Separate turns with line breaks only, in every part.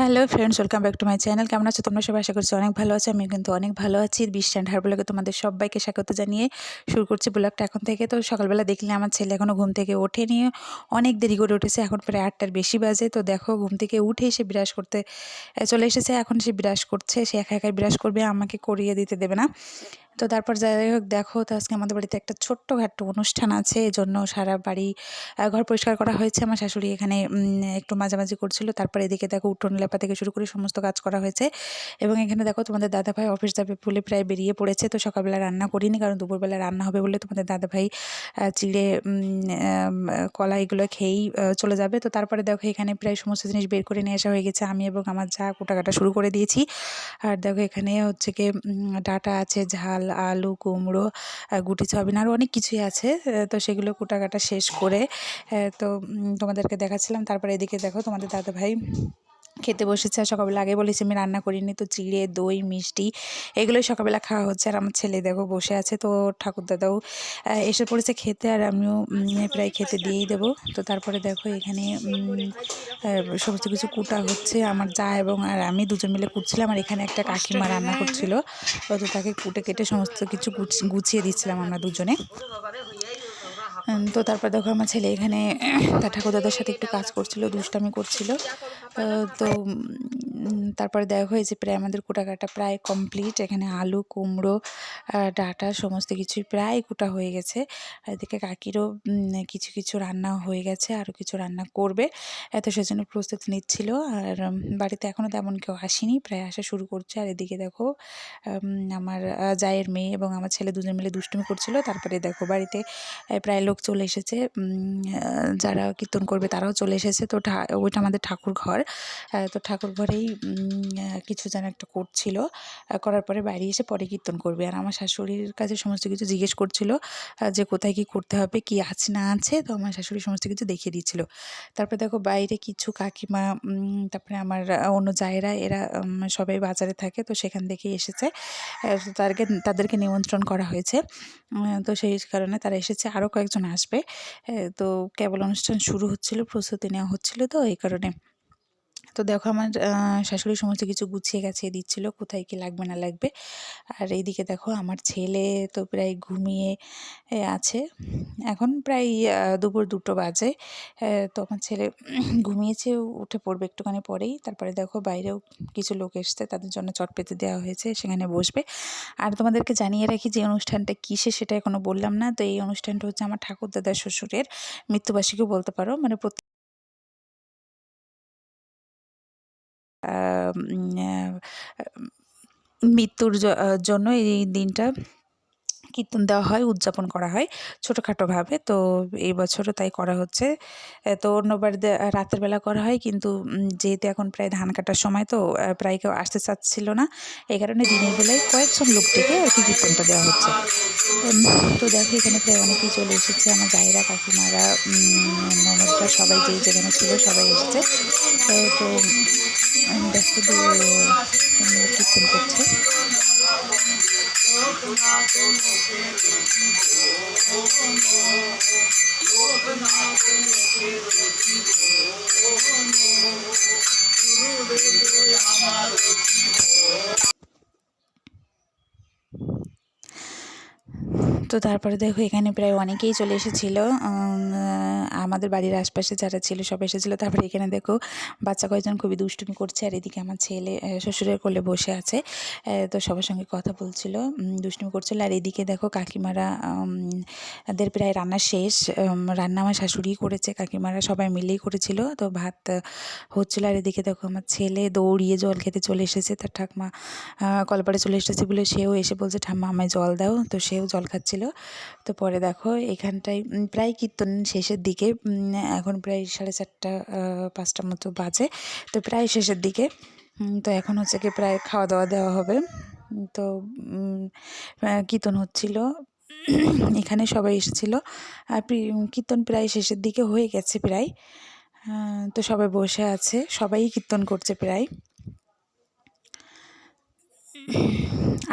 Hello friends, welcome back to my channel. কেমন আছো তোমরা সবাই? আশা করছি অনেক ভালো আছো। আমি কিন্তু অনেক ভালো আছি। বৃষ্টি অ্যান্ড হার ব্লগে তোমাদের সবাইকে স্বাগত জানিয়ে শুরু করছি ব্লগটা এখন থেকে। তো সকালবেলা দেখলে আমার ছেলে এখনও ঘুম থেকে ওঠেনি, অনেক দেরি করে উঠেছে। এখন প্রায় 8টার বেশি বাজে। তো দেখো, ঘুম থেকে উঠে সে ব্রাশ করতে চলে এসেছে। এখন সে ব্রাশ করছে, সে একা একাই ব্রাশ করবে, আমাকে করিয়ে দিতে দেবে না। তো তারপর যাই হোক, দেখো তো আজকে আমাদের বাড়িতে একটা ছোট্টখাট্টো অনুষ্ঠান আছে, এজন্য সারা বাড়ি ঘর পরিষ্কার করা হয়েছে। আমার শাশুড়ি এখানে একটু মাঝামাঝি করছিল। তারপর এদিকে দেখো, উঠোন লেপা থেকে শুরু করে সমস্ত কাজ করা হয়েছে। এবং এখানে দেখো, তোমাদের দাদাভাই অফিস যাবে বলে প্রায় বেরিয়ে পড়েছে। তো সকালবেলা রান্না করিনি, কারণ দুপুরবেলা রান্না হবে বলে তোমাদের দাদাভাই চিড়ে কলা এগুলো খেয়েই চলে যাবে। তো তারপরে দেখো, এখানে প্রায় সমস্ত জিনিস বের করে নিয়ে আসা হয়ে গেছে। আমি এবং আমার যা কুটাকাটা শুরু করে দিয়েছি। আর দেখো, এখানে হচ্ছে কি ডাঁটা আছে, ঝাল আলু, কুমড়ো, গুটি সয়াবিন, আরও অনেক কিছুই আছে। তো সেগুলো কুটাকাটা শেষ করে তো তোমাদেরকে দেখাচ্ছিলাম। তারপরে এদিকে দেখো, তোমাদের দাদাভাই খেতে বসেছে। আর সকালবেলা আগে বলেছি আমি রান্না করিনি, তো চিড়ে দই মিষ্টি এগুলোই সকালবেলা খাওয়া হচ্ছে। আর আমার ছেলে দেখো বসে আছে। তো ঠাকুরদাদাও এসে পড়েছে খেতে, আর আমিও প্রায় খেতে দিয়েই দেবো। তো তারপরে দেখো, এখানে সমস্ত কিছু কুটা হচ্ছে। আমার যা এবং আর আমি দুজন মিলে কুটছিলাম। আর এখানে একটা কাকিমা রান্না করছিল, তো তাকে কুটে কেটে সমস্ত কিছু গুছিয়ে দিচ্ছিলাম আমরা দুজনে। তো তারপর দেখো, আমার ছেলে এখানে তার ঠাকুরদাদার সাথে একটু কাজ করছিল, দুষ্টামি করছিল। তো তারপরে দেখো, এই যে প্রায় আমাদের কুটাকাটা প্রায় কমপ্লিট। এখানে আলু, কুমড়ো, ডাঁটা সমস্ত কিছুই প্রায় কুটা হয়ে গেছে। আর এদিকে কাকিরও কিছু কিছু রান্না হয়ে গেছে, আরও কিছু রান্না করবে। তো সেজন্য প্রস্তুতি নিচ্ছিল। আর বাড়িতে এখনও তেমন কেউ আসেনি, প্রায় আসা শুরু করছে। আর এদিকে দেখো, আমার জায়ের মেয়ে এবং আমার ছেলে দুজন মিলে দুষ্টুমি করছিল। তারপরে দেখো, বাড়িতে প্রায় লোক চলে এসেছে। যারা কীর্তন করবে তারাও চলে এসেছে। তো ওইটা আমাদের ঠাকুর ঘর। তো ঠাকুর ঘরেই কিছু যেন একটা করছিল, করার পরে বাইরে এসে পরে কীর্তন করবে। আর আমার শাশুড়ির কাছে সমস্ত কিছু জিজ্ঞেস করছিল যে কোথায় কী করতে হবে, কী আছে না আছে। তো আমার শাশুড়ি সমস্ত কিছু দেখিয়ে দিচ্ছিল। তারপরে দেখো, বাইরে কিছু কাকিমা, তারপরে আমার অন্য জায়েরা, এরা সবাই বাজারে থাকে, তো সেখান থেকেই এসেছে। তো তাদেরকে নিমন্ত্রণ করা হয়েছে। তো সেই কারণে তারা এসেছে, আরও কয়েকজন আসবে। তো কেবল অনুষ্ঠান শুরু হচ্ছিল, প্রস্তুতি নেওয়া হচ্ছিল, তো এই কারণে। তো দেখো, আমার শাশুড়ি সমস্ত কিছু গুছিয়ে গাছিয়ে দিচ্ছিল, কোথায় কী লাগবে না লাগবে। আর এইদিকে দেখো, আমার ছেলে তো প্রায় ঘুমিয়ে আছে। এখন প্রায় দুপুর 2টো বাজে। তো আমার ছেলে ঘুমিয়েছে, উঠে পড়বে একটুখানি পরেই। তারপরে দেখো, বাইরেও কিছু লোক এসছে, তাদের জন্য চট পেতে দেওয়া হয়েছে, সেখানে বসবে। আর তোমাদেরকে জানিয়ে রাখি যে অনুষ্ঠানটা কিসে সেটা এখনও বললাম না। তো এই অনুষ্ঠানটা হচ্ছে আমার ঠাকুরদাদার শ্বশুরের মৃত্যুবার্ষিকীও বলতে পারো। মানে মৃত্যুর জন্য এই দিনটা কীর্তন দেওয়া হয়, উদযাপন করা হয় ছোটোখাটোভাবে। তো এই বছরও তাই করা হচ্ছে। তো অন্যবার রাতের বেলা করা হয়, কিন্তু যেহেতু এখন প্রায় ধান কাটার সময়, তো প্রায় কেউ আসতে চাচ্ছিল না। এই কারণে দিনের বেলায় কয়েকজন লোক ডেকে আর কি কীর্তনটা দেওয়া হচ্ছে। তো দেখো, এখানে প্রায় অনেকেই চলে এসেছে। আমার জায়েরা, কাকিমারা, ননদরা সবাই যে যেখানে ছিল সবাই এসেছে। তো দেখো, কীর্তন করছে। তো তারপরে দেখো, এখানে প্রায় অনেকেই চলে এসেছিলো। আমাদের বাড়ির আশপাশে যারা ছিল সব এসেছিলো। তারপরে এখানে দেখো, বাচ্চা কয়েকজন খুবই দুষ্টুমি করছে। আর এদিকে আমার ছেলে শ্বশুরের কোলে বসে আছে। তো সবার সঙ্গে কথা বলছিল, দুষ্টুমি করছিল। আর এদিকে দেখো, কাকিমারা দের প্রায় রান্না শেষ। রান্না আমার শাশুড়িই করেছে, কাকিমারা সবাই মিলেই করেছিল। তো ভাত হচ্ছিল। আর এদিকে দেখো, আমার ছেলে দৌড়িয়ে জল খেতে চলে এসেছে। তার ঠাকমা কলপাড়ে চলে এসেছে বলে সেও এসে বলছে, ঠাম্মা আমায় জল দাও। তো সেও জল খাচ্ছিল। তো পরে দেখো, এখানটায় প্রায় কীর্তন শেষের দিকে। এখন প্রায় 4:30 5টার মতো বাজে। তো প্রায় শেষের দিকে। তো এখন হচ্ছে কি প্রায় খাওয়া দাওয়া দেওয়া হবে। তো কীর্তন হচ্ছিল, এখানে সবাই এসেছিল। আর কীর্তন প্রায় শেষের দিকে হয়ে গেছে প্রায়। তো সবাই বসে আছে, সবাই কীর্তন করছে প্রায়।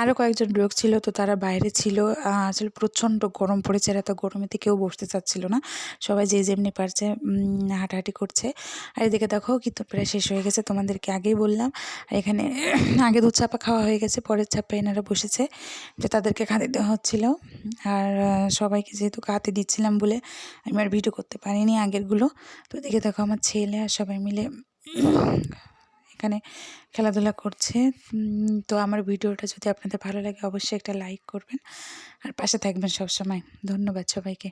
আরও কয়েকজন লোক ছিল, তো তারা বাইরে ছিল। আসলে প্রচণ্ড গরম পড়েছে, আর এত গরমেতে কেউ বসতে চাচ্ছিল না, সবাই যে যেমনি পারছে হাঁটাহাঁটি করছে। আর এদিকে দেখো কিন্তু প্রায় শেষ হয়ে গেছে, তোমাদেরকে আগেই বললাম। এখানে আগে দুধ চাপা খাওয়া হয়ে গেছে, পরের চাপা এনারা বসেছে, যে তাদেরকে খাতে দেওয়া হচ্ছিল। আর সবাইকে যেহেতু খাতে দিচ্ছিলাম বলে আমি আর ভিডিও করতে পারিনি আগেরগুলো। তো এদিকে দেখো আমার ছেলে আর সবাই মিলে এখানে খেলাধুলা করছে। তো আমার ভিডিওটা যদি আপনাদের ভালো লাগে অবশ্যই একটা লাইক করবেন আর পাশে থাকবেন সবসময়। ধন্যবাদ সবাইকে।